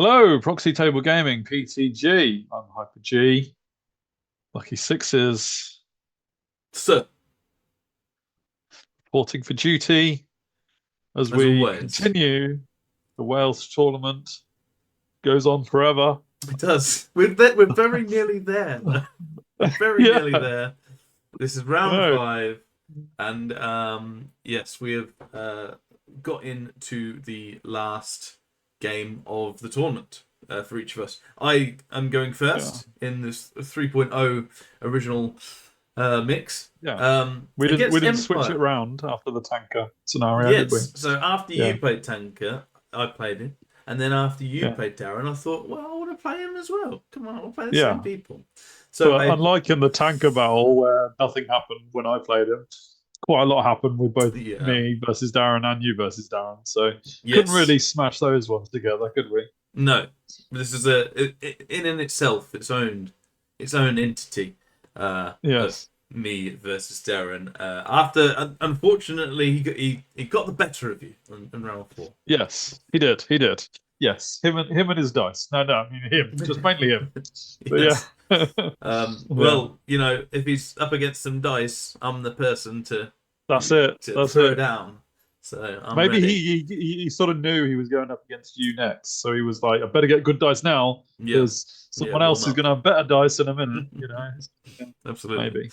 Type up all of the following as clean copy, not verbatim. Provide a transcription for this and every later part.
Hello, Proxy Table Gaming, PTG. I'm Hyper G. Lucky Sixes, So, reporting for duty as as we always, continue the Wales tournament. Goes on forever. it does. We're very nearly there. We're very Yeah, nearly there. This is I round know. five, and yes, we have got into the last game of the tournament for each of us. I am going Yeah, first in this 3.0 original mix yeah. We against didn't switch it Empire. around after the tanker scenario, did we? Yes. So after Yeah, you played Tanker, I played him. And then after you yeah, played Darren, I thought, well, I want to play him as well. Come on, we'll play the same yeah. people. So But I, unlike in the tanker battle where nothing happened when I played him, quite a lot happened with both yeah, me versus Darren and you versus Darren. So couldn't yes, really smash those ones together, could we? no, this is in itself its own entity of Yes. me versus Darren. After unfortunately he got the better of you in round four. Yes, he did. He did. Yes, him and his dice. No, I mean him, just mainly him. But yeah, Yes. yeah, Well, if he's up against some dice, I'm the person that's it. to That's throw it. down. So I'm Maybe ready. he sort of knew he was going up against you next, so he was like, "I better get good dice now Yeah, because yeah, someone warm else is up. going to have better dice in a minute." You know, yeah, Absolutely. maybe,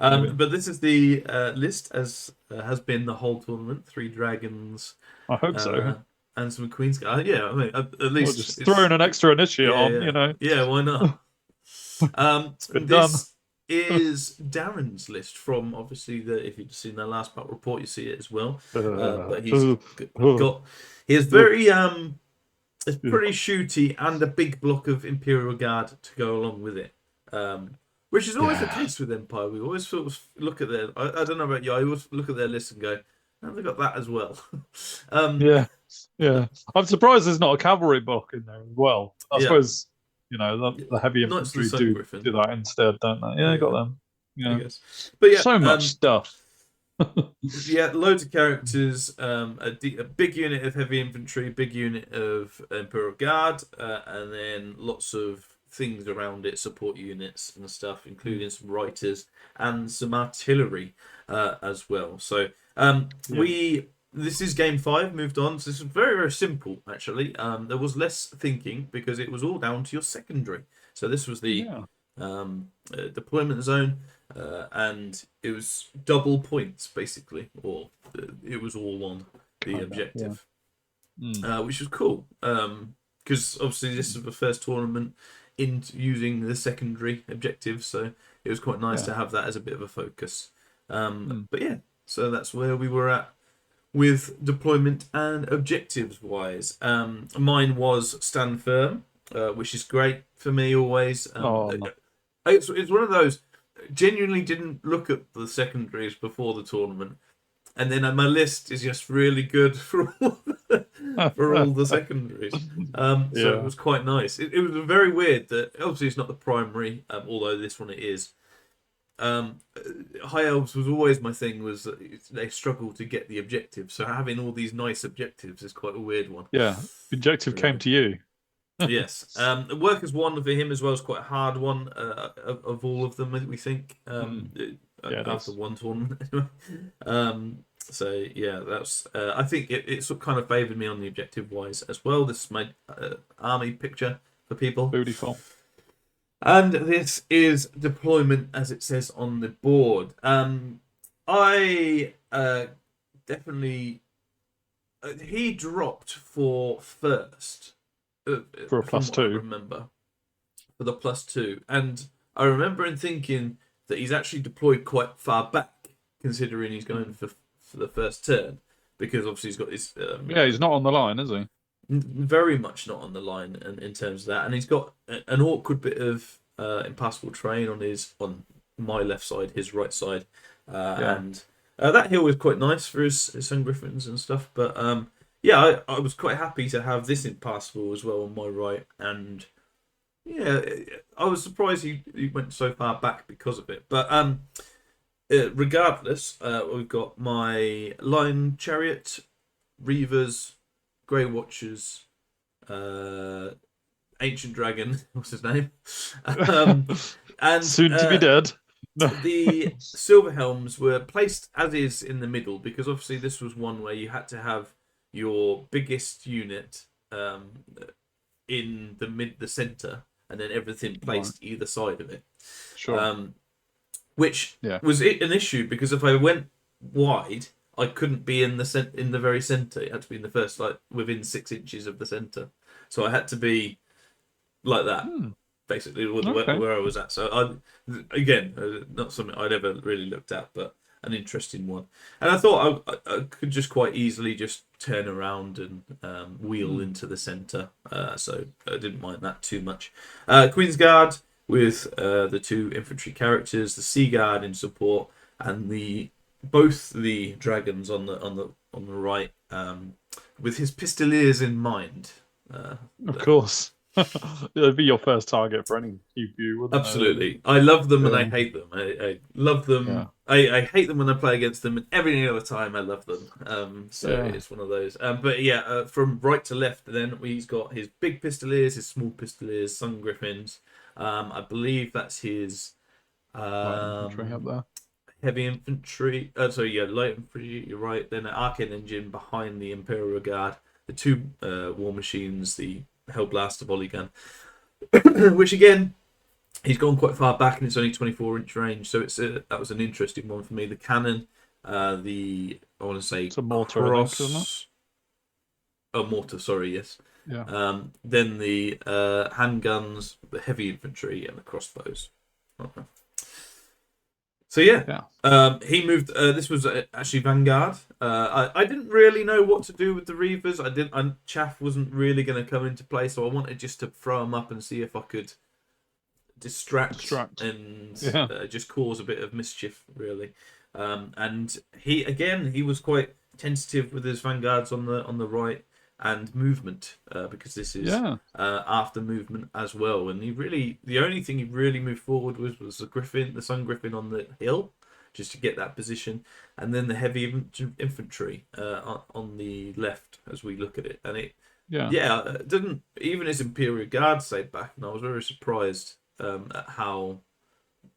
maybe. But this is the list as has been the whole tournament: three dragons, I hope so. uh, and some queens. Yeah, I mean, at Or least just throwing an extra initiate yeah, on. yeah, yeah. Why not? It's been done. This is Darren's list from obviously the if you've seen the last part report, you see it as well. But he's got he has very it's pretty shooty and a big block of Imperial Guard to go along with it. Which is always the Yeah. case with Empire. We always sort of look at their I don't know about you, I always look at their list and go, oh, they got that as well. um Yeah, yeah. I'm surprised there's not a cavalry block in there as well. I yeah. suppose the heavy Knights of the infantry Sun do Griffin. that instead, don't they? Yeah, I got Yeah, them. I Yeah, guess. But yeah, so much stuff. yeah, loads of characters. A big unit of heavy infantry, big unit of Imperial Guard, and then lots of things around it, support units and stuff, including some riders and some artillery as well. So Yeah, we this is game five. Moved on. So this is very very simple actually. There was less thinking because it was all down to your secondary. So this was the yeah, deployment zone and it was double points basically, or it was all on the kind of. Yeah. objective, Mm. which was cool. Because obviously this is the first tournament in using the secondary objective, so it was quite nice Yeah. to have that as a bit of a focus. Mm. But yeah, so that's where we were at with deployment and objectives wise. Mine was stand firm, which is great for me always. Oh, no. It's one of those. Genuinely didn't look at the secondaries before the tournament, and then my list is just really good for all the secondaries. So it Yeah. was quite nice. It was very weird that obviously it's not the primary, although this one it is. Um, High Elves was always my thing. Was that they struggle to get the objectives, so having all these nice objectives is quite a weird one. Yeah. Objective came So, to you. yes. The workers one for him as well is quite a hard one of all of them, we think. Mm. Yeah, it After is. one tournament. So yeah, that's. I think it sort of kind of favoured me on the objective wise as well. This is my army picture for people, Beautiful. and this is deployment as it says on the board. I definitely he dropped for first For a from plus what I two. remember, for the plus two. And I remember in thinking that he's actually deployed quite far back, considering he's going for the first turn, because obviously he's got his Yeah, he's not on the line, is he? very much not on the line in terms of that, and he's got an awkward bit of impassable terrain on my left side, his right side, Yeah. and that hill was quite nice for his Sun Griffins and stuff. But yeah, I was quite happy to have this impassable as well on my right, and yeah, I was surprised he went so far back because of it. But regardless, we've got my line chariot, reavers, grey watchers, ancient dragon. What's his name? And Soon to be dead. the silver helms were placed as is in the middle, because obviously this was one where you had to have your biggest unit in the center, and then everything placed either side of it. Sure. Which was an issue, because if I went wide, I couldn't be in the very center. It had to be in the first, like within 6 inches of the center. So I had to be like that, basically, where I was at. So not something I'd ever really looked at, but an interesting one. And I thought I could just quite easily just turn around and wheel into the center. So I didn't mind that too much. Queen's Guard with the 2 infantry characters, the Sea Guard in support, and both the dragons on the right, with his pistoliers in mind. Of course. It'd be your first target for any QQ, wouldn't Absolutely. it? I love them and I hate them. I love them. Yeah. I hate them when I play against them, and every other time I love them. It's one of those. But yeah, from right to left, then he's got his big pistoliers, his small pistoliers, Sun Griffins. I believe that's his Light infantry up there. heavy infantry. Light infantry. You're right. Then an arcane engine behind the Imperial Guard. The 2 war machines, the Hellblaster volley gun, which again, he's gone quite far back and it's only 24-inch range, so that was an interesting one for me. The cannon, I want to say it's a mortar, I think, isn't it? Oh, mortar, sorry, yes. Yeah. Then the handguns, the heavy infantry, and the crossbows. Okay. So he moved. This was actually Vanguard. I didn't really know what to do with the Reavers. Chaff wasn't really going to come into play, so I wanted just to throw them up and see if I could distract. And just cause a bit of mischief, really. And he was quite tentative with his Vanguards on the right and movement, because this is after movement as well. And the only thing he really moved forward was the Sun Griffin on the hill, just to get that position, and then the heavy infantry on the left as we look at it. And it didn't, even his Imperial Guard stayed back, and I was very surprised at how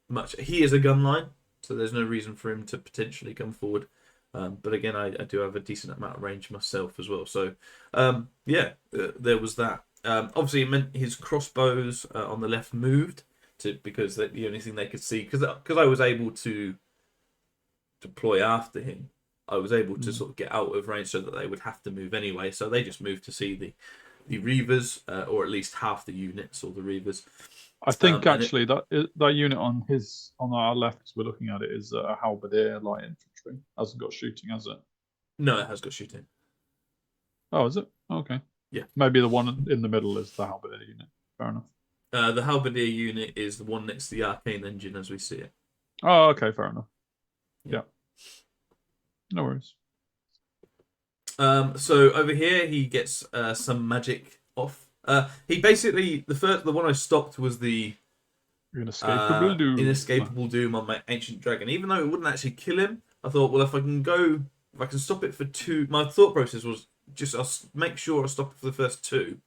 much he is a gun line, so there's no reason for him to potentially come forward. But again, I do have a decent amount of range myself as well. So, there was that. Obviously, it meant his crossbows on the left moved because the only thing they could see, because I was able to deploy after him, I was able to sort of get out of range so that they would have to move anyway. So they just moved to see the Reavers, or at least half the units, or the Reavers. I think actually that unit on our left, as we're looking at it, is a halberdier light infantry. Hasn't got shooting, has it? No, it has got shooting. Oh, is it? Okay. Yeah. Maybe the one in the middle is the halberdier unit. Fair enough. The halberdier unit is the one next to the arcane engine as we see it. Oh, okay, fair enough. Yeah. No worries. So over here he gets some magic off. He basically, the one I stopped was the Inescapable Doom on my Ancient Dragon. Even though it wouldn't actually kill him, I thought, well, if I can stop it for 2. My thought process was just I'll make sure I stop it for the first 2,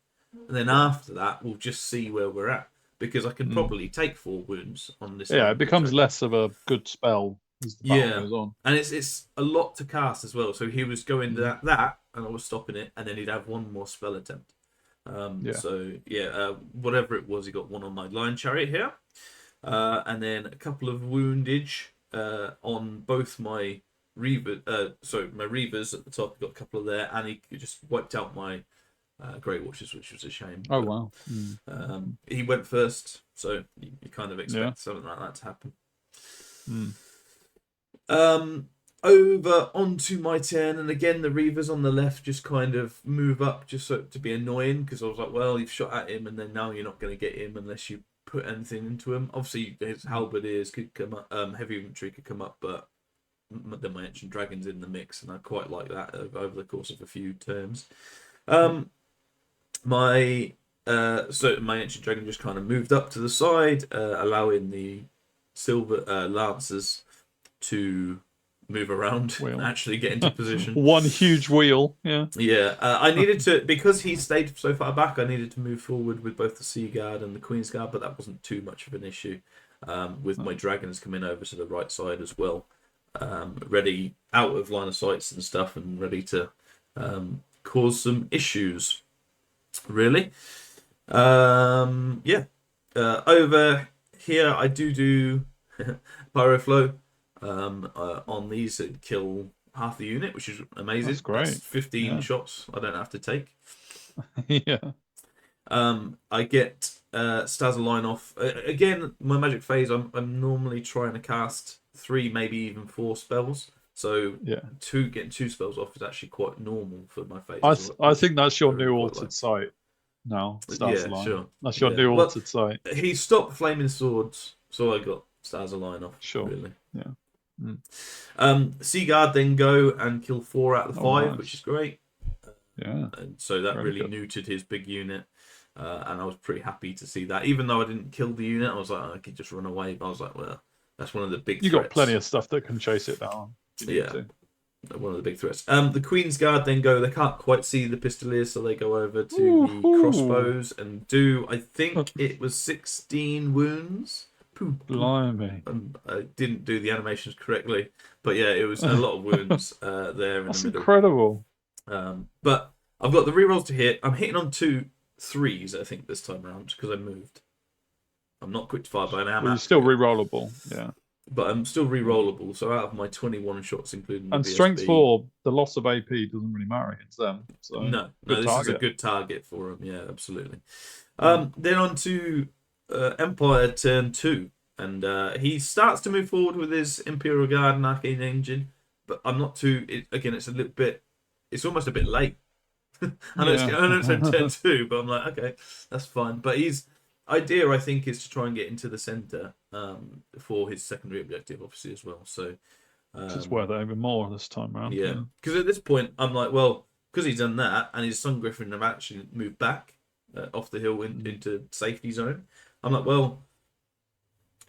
and then after that we'll just see where we're at, because I can probably take 4 wounds on this. Yeah, it becomes less of a good spell as the battle goes on. And it's a lot to cast as well. So he was going that, and I was stopping it, and then he'd have 1 more spell attempt. Whatever it was, he got 1 on my Lion Chariot here, and then a couple of woundage on both my my Reavers at the top. Got a couple of there, and he just wiped out my Grey Watchers, which was a shame. Oh, wow. He went first, so you kind of expect something like that to happen. Over onto my turn, and again the Reavers on the left just kind of move up just so to be annoying, because I was like, well, you've shot at him and then now you're not going to get him unless you put anything into him. Obviously his halberdiers could come up, heavy infantry could come up, but then my Ancient Dragon's in the mix, and I quite like that over the course of a few turns. My Ancient Dragon just kind of moved up to the side, allowing the silver lancers to move around Wheel. and actually get into position. One huge wheel. Yeah. Yeah, I needed to, because he stayed so far back, I needed to move forward with both the Sea Guard and the Queen's Guard, but that wasn't too much of an issue. With my dragons coming over to the right side as well, ready out of line of sights and stuff, and ready to cause some issues. Really, yeah. Over here, I do Pyroflow on these and kill half the unit, which is amazing. That's great. That's 15 shots I don't have to take. Yeah. I get Stazza line off. Again, my magic phase, I'm normally trying to cast 3, maybe even 4 spells. So yeah, getting 2 spells off is actually quite normal for my phase. I think that's your new altered sight now. Yeah, line. sure. That's your new altered sight. He stopped flaming swords, so I got Stazza line off. Sure. Really. Yeah. Sea Guard then go and kill 4 out of the 5, nice. which is great. Yeah. And so that really neutered his big unit. And I was pretty happy to see that. Even though I didn't kill the unit, I was like, I could just run away. But I was like, well, that's one of the big threats. You got plenty of stuff that can chase it down. Yeah. One of the big threats. The Queen's Guard then go, they can't quite see the Pistoliers, so they go over to the crossbows and do, I think it was 16 wounds. Blimey. I didn't do the animations correctly, but yeah, it was a lot of wounds there in the middle. That's incredible. But I've got the rerolls to hit. I'm hitting on 2 3s, I think, this time around, because I moved. I'm not quick to fire, but I am. You're still rerollable, yeah. But I'm still rerollable, so out of my 21 shots, including the and BSB, strength 4, the loss of AP doesn't really matter against them. So no, this is a good target for them. Yeah, absolutely. Then on to Empire turn 2, and he starts to move forward with his Imperial Guard and Arcane Engine, but I'm not too. Again, it's a little bit. It's almost a bit late. I know it's on turn 2, but I'm like, okay, that's fine. But his idea, I think, is to try and get into the centre for his secondary objective, obviously, as well. So, which is worth it even more this time around. Yeah, because at this point, I'm like, well, because he's done that, and his Sun Griffin have actually moved back off the hill into safety zone. I'm like, well,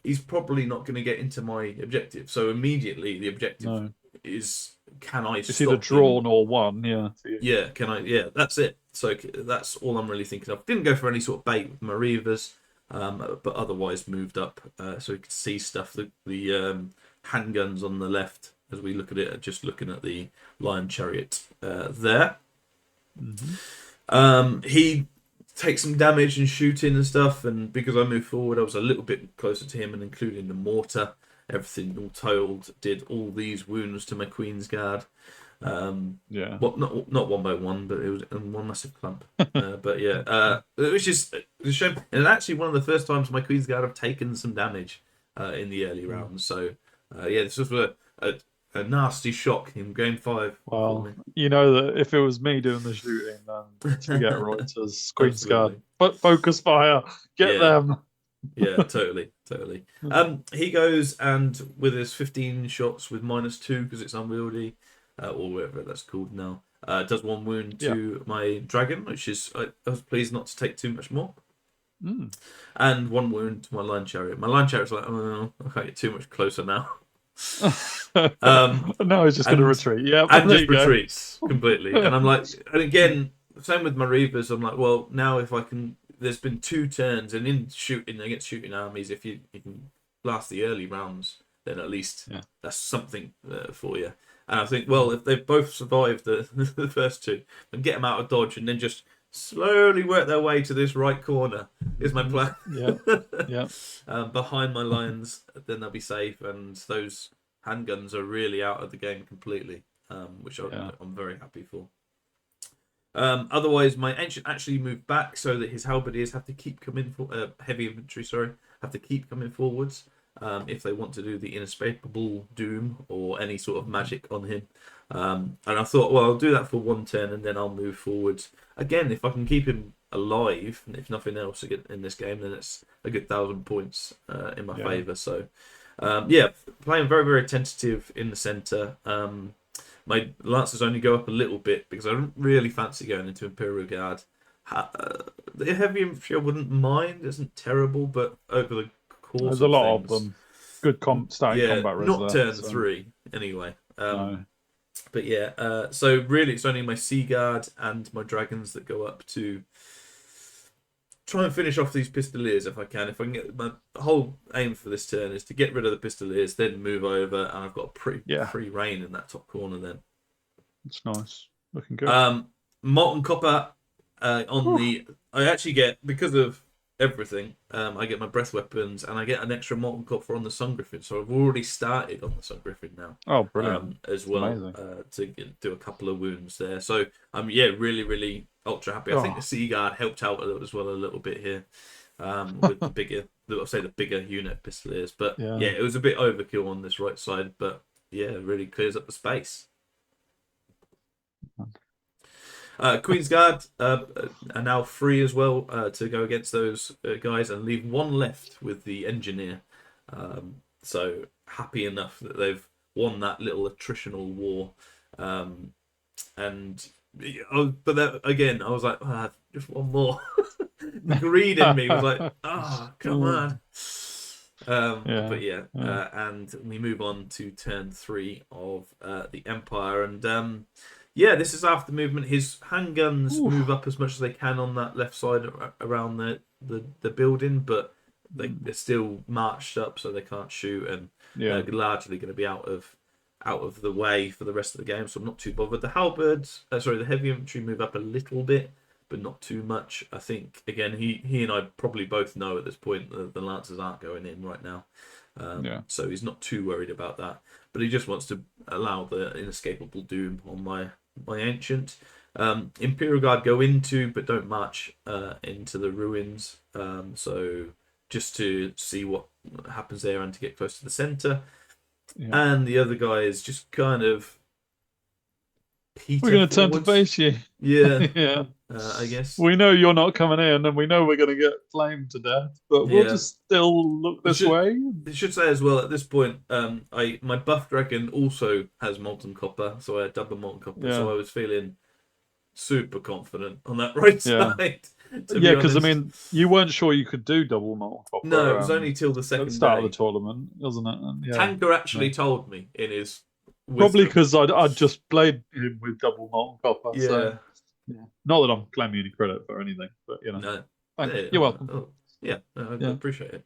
he's probably not going to get into my objective. So immediately, the objective is, can I? It's either drawn or won. Yeah. Yeah. Can I? Yeah. That's it. So that's all I'm really thinking of. Didn't go for any sort of bait with Marivas, but otherwise moved up so we could see stuff. The handguns on the left as we look at it, just looking at the Lion Chariot there. He takes some damage and shooting and stuff, and because I moved forward, I was a little bit closer to him, and including the mortar, everything all told, did all these wounds to my Queen's Guard. Well, not one by one, but it was in one massive clump. But yeah, which is a shame. And actually, one of the first times my Queen's Guard have taken some damage in the early rounds. So yeah, this was a nasty shock in game 5. Well, you know that if it was me doing the shooting, then forget Reuters, Queen's Guard, but focus fire, get them. Yeah, totally. He goes and with his 15 shots with -2 because it's unwieldy. Or whatever that's called now, does 1 wound to my dragon, which is I was pleased not to take too much more, and 1 wound to my Lion Chariot. My Lion Chariot's like, oh, I can't get too much closer now. No, he's just going to retreat. Yeah, and just retreats completely. And I'm like, and again, same with my Reavers. I'm like, well, now if I can, there's been 2 turns, and in shooting against shooting armies, if you can last the early rounds, then at least that's something for you. And I think, well, if they've both survived the first 2, then get them out of dodge and then just slowly work their way to this right corner is my plan. Behind my lions, then they'll be safe, and those handguns are really out of the game completely, which I'm very happy for. Otherwise, my ancient actually moved back so that his halberdiers have to keep coming for heavy infantry. Have to keep coming forwards. If they want to do the inescapable doom or any sort of magic on him. And I thought, well, I'll do that for 1 turn and then I'll move forward. Again, if I can keep him alive, if nothing else in this game, then it's a good 1,000 points in my favour. So, playing very, very tentative in the centre. My Lancers only go up a little bit because I don't really fancy going into Imperial Guard. The heavy infantry I wouldn't mind. It isn't terrible, but over the course there's a lot of them. Good starting combat res not there, turn 3 anyway. No. But yeah, so really it's only my Sea Guard and my dragons that go up to try and finish off these Pistoliers if I can. If I can get my whole aim for this turn is to get rid of the Pistoliers, then move over, and I've got a pretty free reign in that top corner then. It's nice. Looking good. Molten Copper on the... I actually get, because of everything, I get my breath weapons, and I get an extra Molten Copper on the Sun Griffin, so I've already started on the Sun Griffin now. Oh, brilliant. As well, to do a couple of wounds there. So I'm really, really ultra happy. I think the Sea Guard helped out as well a little bit here with the bigger, I'll say the bigger unit of Pistoliers. But yeah, it was a bit overkill on this right side, but yeah, it really clears up the space. Queen's Guard are now free as well to go against those guys and leave one left with the Engineer. So happy enough that they've won that little attritional war. But then, again, I was like, just one more. The greed in me was like, come on. But yeah. And we move on to turn 3 of the Empire. And this is after movement. His handguns move up as much as they can on that left side around the building, but they're still marched up, so they can't shoot, and they're largely going to be out of the way for the rest of the game. So I'm not too bothered. The the heavy infantry move up a little bit, but not too much. I think again, he and I probably both know at this point that the Lancers aren't going in right now. So he's not too worried about that, but he just wants to allow the inescapable doom on my Ancient. Imperial Guard go into, but don't march into the ruins. So just to see what happens there and to get close to the centre. And the other guys just kind of we're going to turn to face you. Yeah. I guess. We know you're not coming in, and we know we're going to get flamed to death, but we'll just still look this way. I should say as well, at this point, my buff dragon also has Molten Copper, so I had double Molten Copper, so I was feeling super confident on that right side. Because I mean, you weren't sure you could do double Molten Copper. No, it was only till the second start day. of the tournament, wasn't it? And, Tanker actually told me in his wisdom. Probably because I'd just played him with double Molten Copper. Yeah. So, not that I'm claiming any credit for anything, but No. You're welcome. I appreciate it.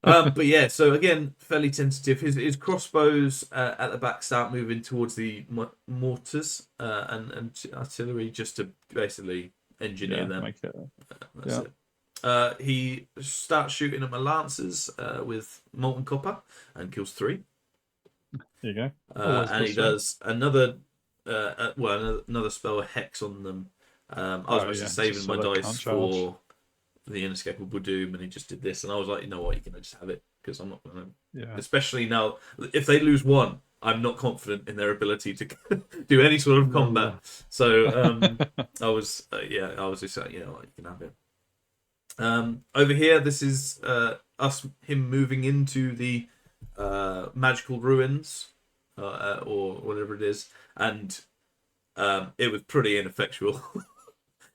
But yeah, so again, fairly tentative. His crossbows at the back start moving towards the mortars and artillery just to basically engineer them. Make it, That's it. He starts shooting at my lancers with Molten Copper and kills 3. There you go. And he does another spell, a Hex on them. I was actually saving my dice for the inescapable doom, and he just did this, and I was like, you know what, you can just have it, because I'm not going to, especially now, if they lose 1, I'm not confident in their ability to do any sort of combat. So I was just like, you know what, you can have it. Over here, this is him moving into the magical ruins, or whatever it is, and it was pretty ineffectual.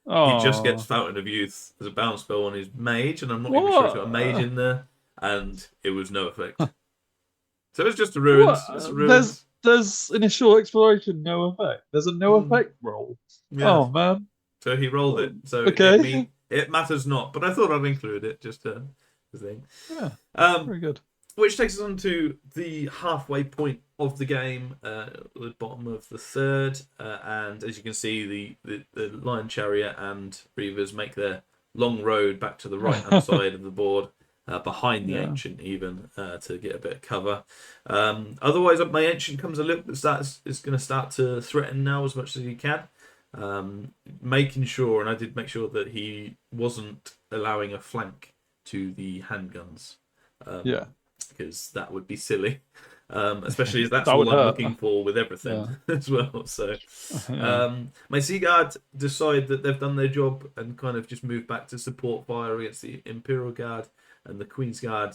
He just gets Fountain of Youth as a bounce spell on his mage, and I'm not even sure he's got a mage in there, and it was no effect. So it's just the ruins. It's the ruins. There's initial exploration, no effect. There's a no effect roll. Yeah. Oh man. So he rolled it. So it matters not, but I thought I'd include it just to the thing. Yeah. Very good. Which takes us on to the halfway point of the game, the bottom of the third, and as you can see, the Lion Chariot and Reavers make their long road back to the right-hand side of the board, behind the Ancient even, to get a bit of cover. Otherwise, my Ancient comes a little bit, is going to start to threaten now as much as he can, making sure, and I did make sure that he wasn't allowing a flank to the handguns. Because that would be silly, especially as that's all I'm looking for with everything as well. So my Sea Guard decide that they've done their job and kind of just move back to support fire against the Imperial Guard, and the Queen's Guard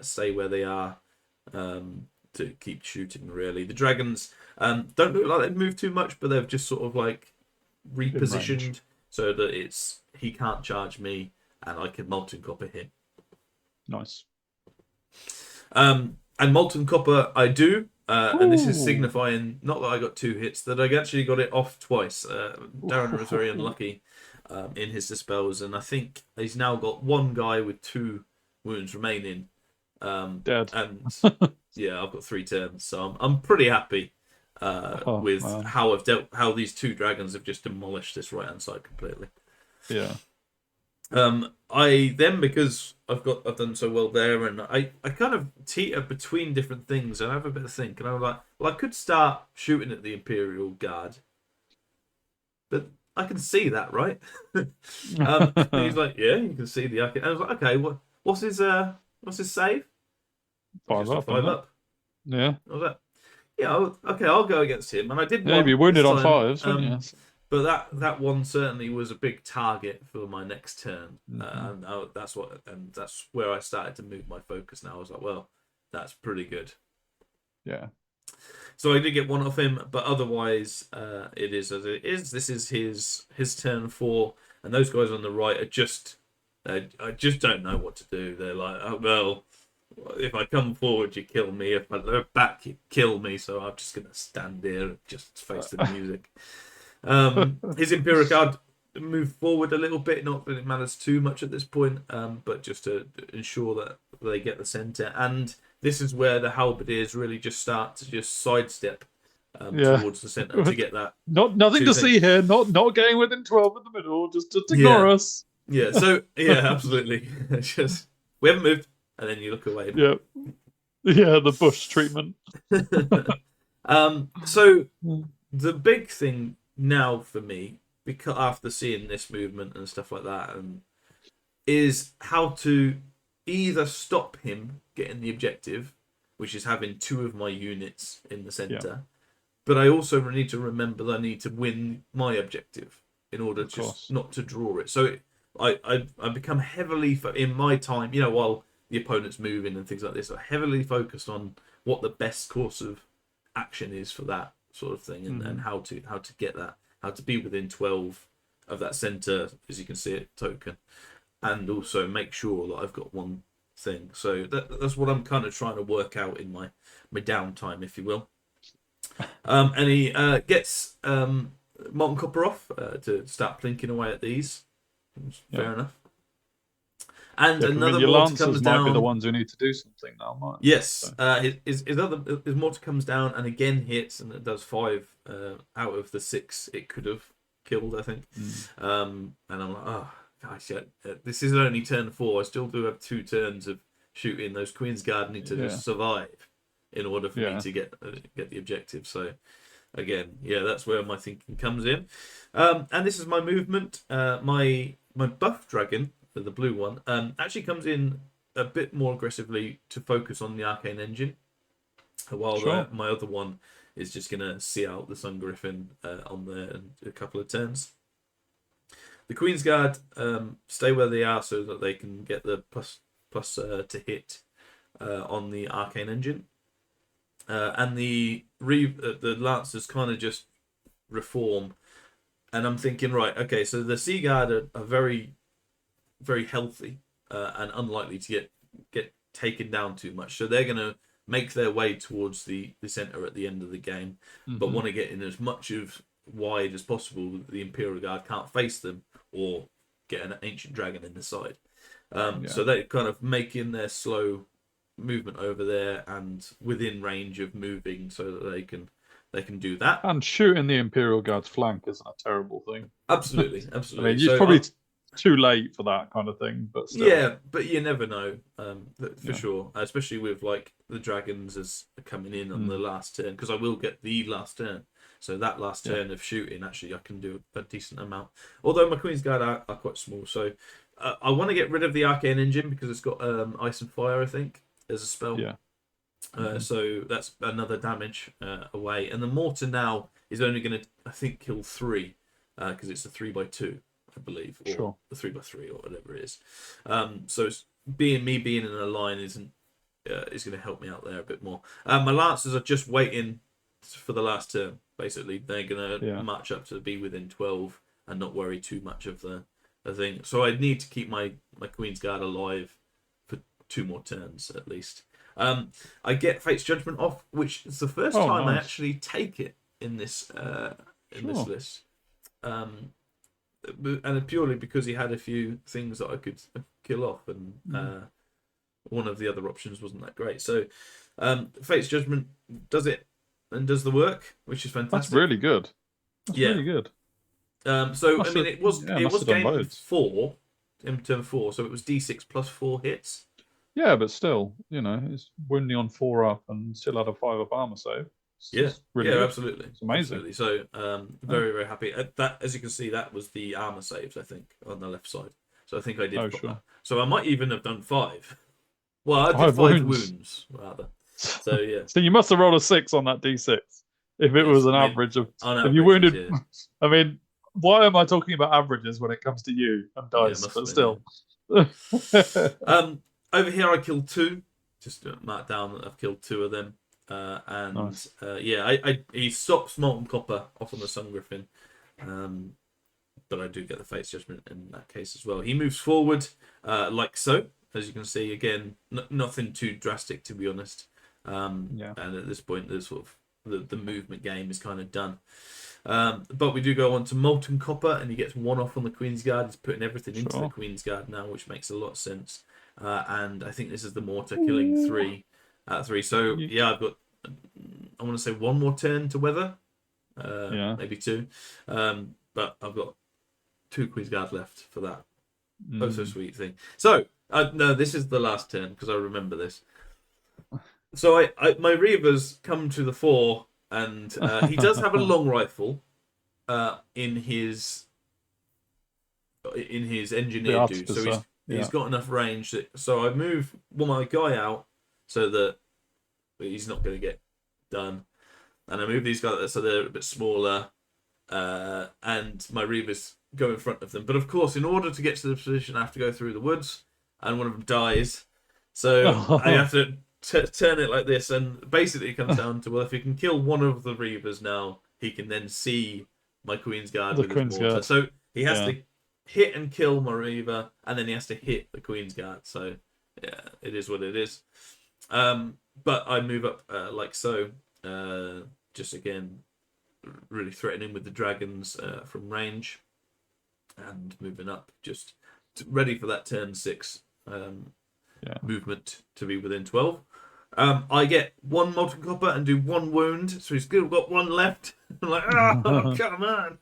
stay where they are to keep shooting, really. The Dragons don't look like they've moved too much, but they've just sort of like repositioned so that he can't charge me and I can Molten Copper him. Nice. And Molten Copper I do, And this is Ooh. signifying not that I got 2 hits, that I actually got it off twice. Darren was very unlucky in his dispels, and I think he's now got 1 guy with 2 wounds remaining. Dead. And yeah, I've got 3 turns, so I'm pretty happy with Man. how these 2 dragons have just demolished this right hand side completely. Yeah. I then, because I've done so well there, and I kind of teeter between different things, and I have a bit of think, and I'm like, well, I could start shooting at the Imperial Guard, but I can see that, right? And he's like, yeah, you can see the arcane. And I was like, okay, what's his save? 5 Just a up, 5 isn't it? up. Yeah. I was like, yeah, okay, I'll go against him, and I did Yeah, you'd be one wounded this on time. 5s, wouldn't you? But that one certainly was a big target for my next turn, Mm-hmm. and that's where I started to move my focus. Now I was like, well, that's pretty good. Yeah. So I did get 1 off him, but otherwise, it is as it is. This is his turn 4, and those guys on the right are just I just don't know what to do. They're like, oh, well, if I come forward, you kill me. If I look back, you kill me. So I'm just gonna stand here and just face the music. His Imperial Guard moved forward a little bit, not that it matters too much at this point, but just to ensure that they get the centre. And this is where the halberdiers really just start to just sidestep towards the centre to get that. Nothing to see here. Not getting within 12 in the middle. Just ignore us. Yeah. So yeah, absolutely. Just we haven't moved, and then you look away. Yeah. Yeah, the bush treatment. So the big thing now for me, because after seeing this movement and stuff like that, is how to either stop him getting the objective, which is having 2 of my units in the center, but I also need to remember that I need to win my objective in order just not to draw it. So I become heavily in my time, while the opponent's moving and things like this, are heavily focused on what the best course of action is for that sort of thing, and how to get that, how to be within 12 of that center, as you can see it, token, and also make sure that I've got 1 thing. So that's what I'm kind of trying to work out in my downtime, if you will. And he gets molten copper off to start plinking away at these. Fair enough. And another your mortar lancers comes might down. be the ones who need to do something now, might Yes, his mortar comes down and again hits, and it does 5 out of the 6 it could have killed, I think. And I'm like, oh gosh, this is only turn 4. I still do have 2 turns of shooting. Those Queen's Guard need to just survive in order for me to get the objective. So again, that's where my thinking comes in. And this is my movement. My buff dragon, the blue one, actually comes in a bit more aggressively to focus on the arcane engine, while my other one is just going to see out the Sun Griffin on there in a couple of turns. The Queen's Guard stay where they are so that they can get the plus to hit on the arcane engine, and the Lancers kind of just reform. And I'm thinking, right, okay, so the Sea Guard are very, very healthy and unlikely to get taken down too much. So they're going to make their way towards the center at the end of the game, but want to get in as much of wide as possible that the Imperial Guard can't face them or get an ancient dragon in the side. So they're kind of making their slow movement over there and within range of moving so that they can do that. And shooting the Imperial Guard's flank isn't a terrible thing. Absolutely. I mean, it's probably too late for that kind of thing, but still. Yeah, but you never know, for sure. Especially with like the dragons as coming in on the last turn, because I will get the last turn. So that last turn of shooting, actually, I can do a decent amount. Although my Queen's Guard are quite small, so I want to get rid of the Arcane Engine because it's got Ice and Fire, I think, as a spell. Yeah. So that's another damage away. And the Mortar now is only going to, I think, kill 3 because it's a 3x2, I believe, or a 3x3 or whatever it is. So being in a line is going to help me out there a bit more. My Lancers are just waiting for the last turn. Basically, they're going to march up to be within 12 and not worry too much of the thing. So I need to keep my Queen's Guard alive for 2 more turns at least. I get Fate's Judgment off, which is the first Oh, time I nice. actually take it in this Sure. list. And purely because he had a few things that I could kill off, and one of the other options wasn't that great. So Fate's Judgment does it and does the work, which is fantastic. That's really good. That's Yeah. really good. So I Must mean, have- it was yeah, must have done game loads. 4 in turn 4, so it was D6 plus 4 hits. Yeah, but still, it's wounding on 4 up and still had a 5 up armor save. It's really good. Absolutely. It's amazing. Absolutely. So very, very happy. That, as you can see, that was the armor saves, I think, on the left side. So I think I did put sure. that. So I might even have done 5. Well, I did 5 5 wounds. wounds rather. So yeah. So you must have rolled a 6 on that D6. If it was an average of, if you wounded, yeah. I mean, why am I talking about averages when it comes to you and dice? must But have still, over here I killed 2. Just to mark down that I've killed 2 of them. And Nice. he stops Molten Copper off on the Sun Griffin. But I do get the Fate's Judgment in that case as well. He moves forward like so, as you can see. Again, nothing too drastic, to be honest. And at this point, the sort of the movement game is kind of done. But we do go on to Molten Copper, and he gets 1 off on the Queen's Guard. He's putting everything into the Queen's Guard now, which makes a lot of sense. And I think this is the mortar killing 3 out of 3. So yeah, I've got, I want to say 1 more turn to weather, maybe 2. But I've got 2 Queen's Guard left for that. Oh, so sweet thing. So no, this is the last turn because I remember this. So my Reavers come to the fore, and he does have a long rifle in his engineer dude. So he's got enough range. So I move my guy out so that he's not going to get done, and I move these guys so they're a bit smaller, and my Reavers go in front of them. But of course, in order to get to the position, I have to go through the woods, and one of them dies. So I have to turn it like this, and basically it comes down to, well, if you can kill one of the Reavers now, he can then see my Queen's Guard with his mortar. So he has to hit and kill my Reaver, and then he has to hit the Queen's Guard. So yeah, it is what it is. But I move up like so, just again, really threatening with the dragons from range, and moving up, just ready for that turn 6 movement to be within 12. I get 1 Molten Copper and do 1 wound, so he's still got 1 left. I'm like, oh, come on.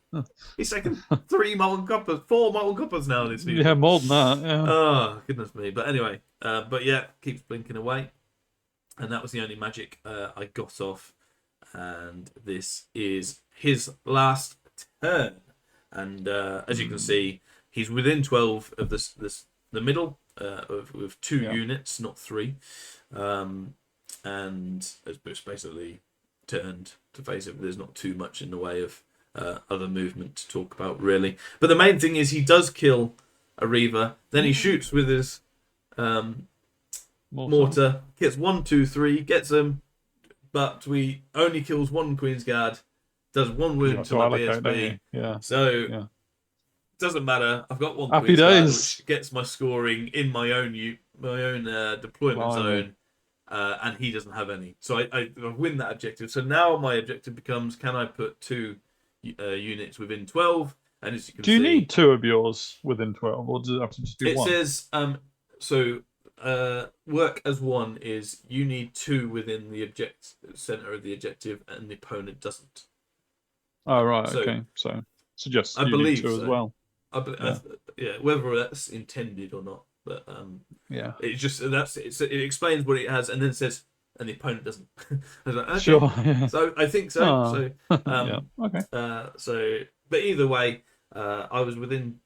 He's taken 3 Molten Coppers, 4 Molten Coppers now. This season. Yeah, more than that. Yeah. Oh, goodness me. But anyway, but yeah, keeps blinking away. And that was the only magic I got off. And this is his last turn. And as you can see, he's within 12 of the middle with 2 units, not 3. And it's basically turned to face it. There's not too much in the way of other movement to talk about, really. But the main thing is he does kill a Reaver. Then he shoots with his mortar. Gets 1, 2, 3. Gets him. But we only kills 1 Queen's Guard. Does 1 wound to my BSB. Yeah. So doesn't matter. I've got 1 Happy Queen's Guard, days. which gets my scoring in my own deployment zone. And he doesn't have any. So I win that objective. So now my objective becomes, can I put 2 units within 12? And as you can see... Do you need 2 of yours within 12, or does it have to just be 1? It says, work as 1 is you need 2 within the center of the objective, and the opponent doesn't. Oh, right, okay. So suggest I you believe need 2 so. as well. Whether that's intended or not. But it just it explains what it has, and then it says, and the opponent doesn't. I was like, okay. Sure. Yeah. So I think so. Okay. But either way, I was within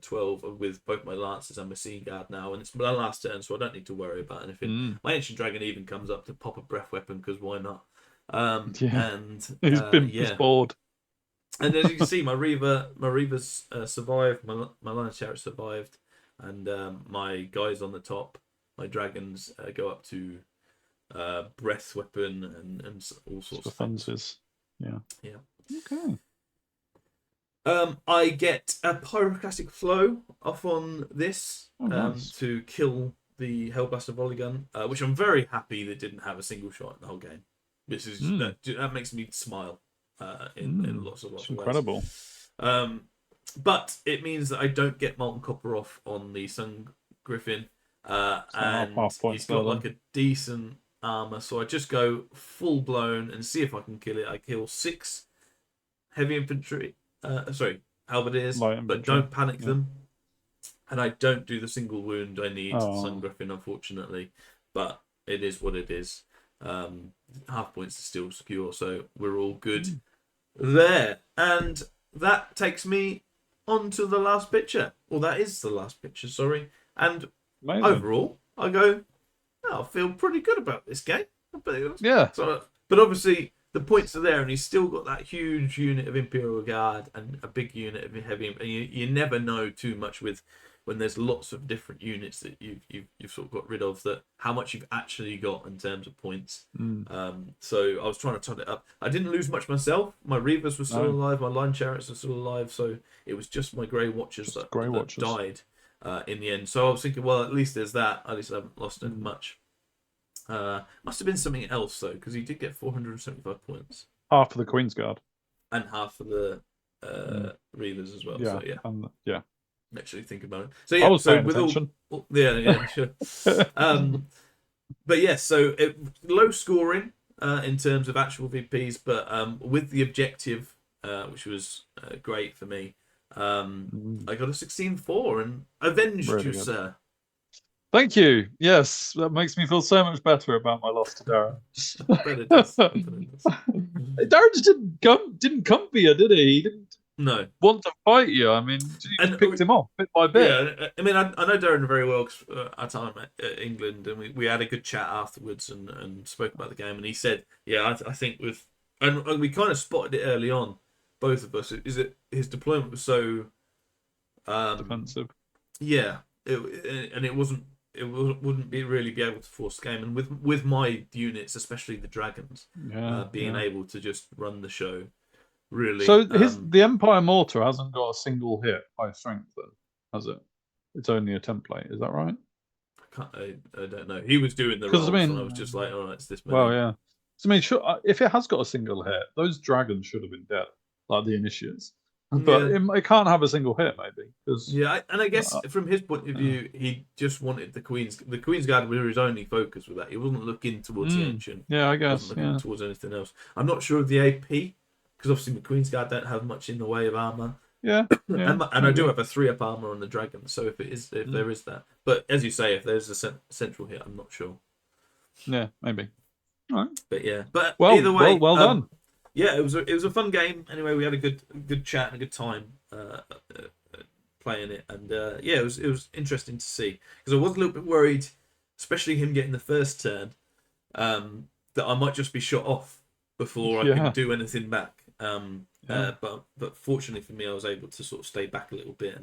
12 with both my Lancers and my Sea Guard now, and it's my last turn, so I don't need to worry about anything. My Ancient Dragon even comes up to pop a breath weapon because why not? And he's been bored. And as you can see, my Reavers survived. My Lion's Chariot survived. And my guys on the top, my dragons, go up to breath weapon and all sorts of things. Yeah. Okay. I get a pyroclastic flow off on this to kill the Hellblaster volley gun, which I'm very happy that didn't have a single shot in the whole game. This is that makes me smile in lots of ways. Incredible. But it means that I don't get molten copper off on the Sun Griffin, and he's got like a decent armor, so I just go full blown and see if I can kill it. I kill 6 heavy infantry, halberdiers, but don't panic them, and I don't do the single wound I need Sun Griffin, unfortunately. But it is what it is. Half points are still secure, so we're all good there. And that takes me on to the last picture. Well, that is the last picture, sorry. And overall, I go, I feel pretty good about this game. Yeah. So, but obviously, the points are there, and he's still got that huge unit of Imperial Guard and a big unit of heavy. And you never know too much with when there's lots of different units that you've sort of got rid of, that how much you've actually got in terms of points. So I was trying to tot it up. I didn't lose much myself. My Reavers were still alive. My Line Chariots were still alive. So it was just my Grey Watchers that died in the end. So I was thinking, well, at least there's that. At least I haven't lost much. Must have been something else though, because he did get 475 points. Half for the Queen's Guard. And half for the Reavers as well. Yeah. So yeah. Yeah. Actually think about it. So yeah, I was paying with attention. Yeah, sure. But yeah, so low scoring in terms of actual VPs, but with the objective, which was great for me, I got a 16-4 and avenged really you, good. Sir. Thank you. Yes, that makes me feel so much better about my loss to Darren. But it does. Darren just didn't come for you, did he? He didn't want to fight you. I mean, you just picked him off bit by bit. Yeah, I mean, I know Darren very well because our time at England, and we had a good chat afterwards and spoke about the game. And he said, "Yeah, I think with," and we kind of spotted it early on, both of us. Is that his deployment was so defensive? Yeah, it wouldn't really be able to force the game. And with my units, especially the dragons, being able to just run the show. Really. So the Empire Mortar hasn't got a single hit by strength, then, has it? It's only a template. Is that right? I don't know. He was doing the rolls, and I was just like, "All right, it's this many." Well, yeah. So, I mean, if it has got a single hit, those dragons should have been dead, like the initiates. But it can't have a single hit, maybe. And I guess from his point of view, he just wanted the Queen's Guard was his only focus with that. He wasn't looking towards the Ancient. Yeah, I guess. He wasn't looking towards anything else. I'm not sure of the AP. Because obviously the Queen's Guard don't have much in the way of armor. Yeah. And I do have a 3-up armor on the dragon, so if there is that. But as you say, if there's a central hit, I'm not sure. Yeah, maybe. All right. But yeah. But well, either way, well done. Yeah, it was a fun game. Anyway, we had a good chat and a good time playing it, and it was interesting to see, because I was a little bit worried, especially him getting the first turn, that I might just be shot off before I could do anything back. But fortunately for me, I was able to sort of stay back a little bit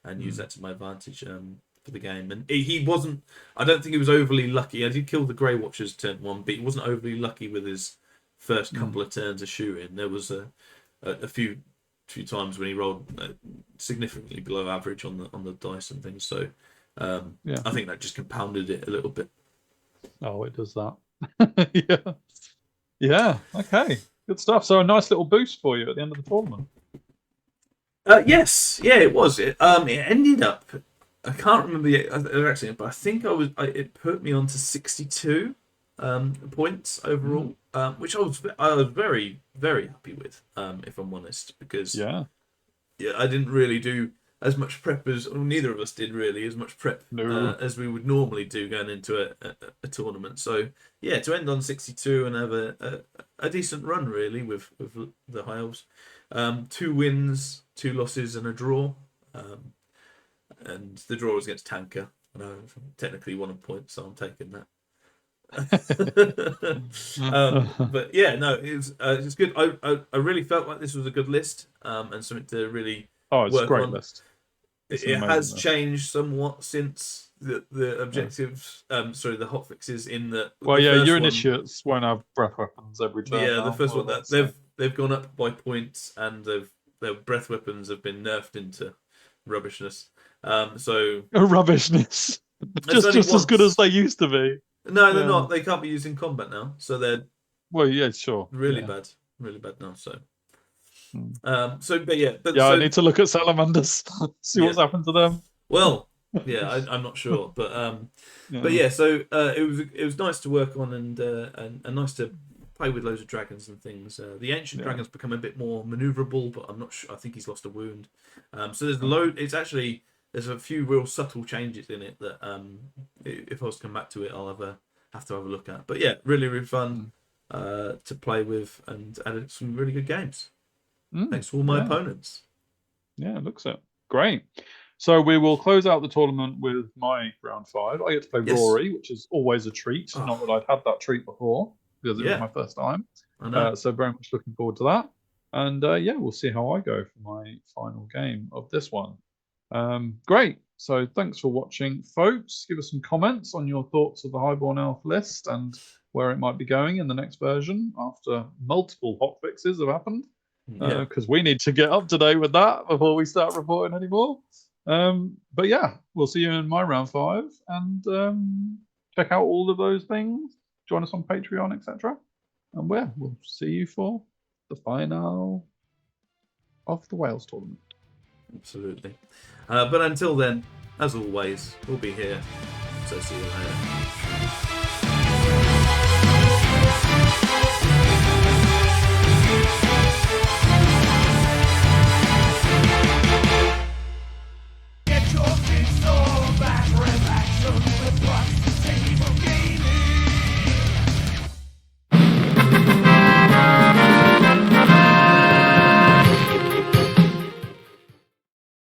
and use that to my advantage for the game. And he wasn't. I don't think he was overly lucky. I did kill the Grey Watchers turn 1, but he wasn't overly lucky with his first couple of turns of shooting. There was a few times when he rolled significantly below average on the dice and things. So I think that just compounded it a little bit. Oh, it does that. Yeah. Okay. Good stuff. So a nice little boost for you at the end of the tournament. Yes. Yeah, it was. It ended up. I can't remember the actually, but I think it put me on to 62 points overall, which I was very, very happy with, if I'm honest, because I didn't really do as much prep neither of us did really as much prep as we would normally do going into a tournament. So yeah, to end on 62 and have a decent run really with the High Elves, 2 wins, 2 losses, and a draw. And the draw was against Tanker. I know technically 1 point, so I'm taking that. But yeah, no, it's good. I really felt like this was a good list, and something to really it's a great on. List. It has changed somewhat since the objectives. Sorry, the hotfixes in the. Well, your initiates won't have breath weapons every turn. Yeah, the first one that they've gone up by points, and their breath weapons have been nerfed into rubbishness. So rubbishness. There's only just as good once. as they used to be. No, they're Yeah. not. They can't be used in combat now, so they're Well, yeah, sure. really Yeah. bad, really bad now. So, Hmm. but Yeah, I so need to look at salamanders, see yeah. what's happened to them. Well, yeah, I'm not sure, but Yeah. yeah. So it was nice to work on and nice to play with loads of dragons and things. The ancient Yeah. dragon's become a bit more maneuverable, but I'm not sure. I think he's lost a wound. So there's a Okay. load. It's actually there's a few real subtle changes in it that if I was to come back to it, I'll have to have a look at. But yeah, really fun to play with and added some really good games. Thanks to all my opponents. Yeah, it looks it. Great. So we will close out the tournament with my round 5. I get to play Yes. Rory, which is always a treat. Oh. Not that I'd had that treat before, because it was Yeah. my first time. I know. So very much looking forward to that. And yeah, we'll see how I go for my final game of this one. Great. So thanks for watching, folks. Give us some comments on your thoughts of the Highborn Elf list and where it might be going in the next version after multiple hotfixes have happened. Yeah. Because we need to get up to date with that before we start reporting anymore. But yeah, we'll see you in my round 5 and check out all of those things. Join us on Patreon, etc. And we'll see you for the final of the Wales tournament. Absolutely. But until then, as always, we'll be here. So see you later.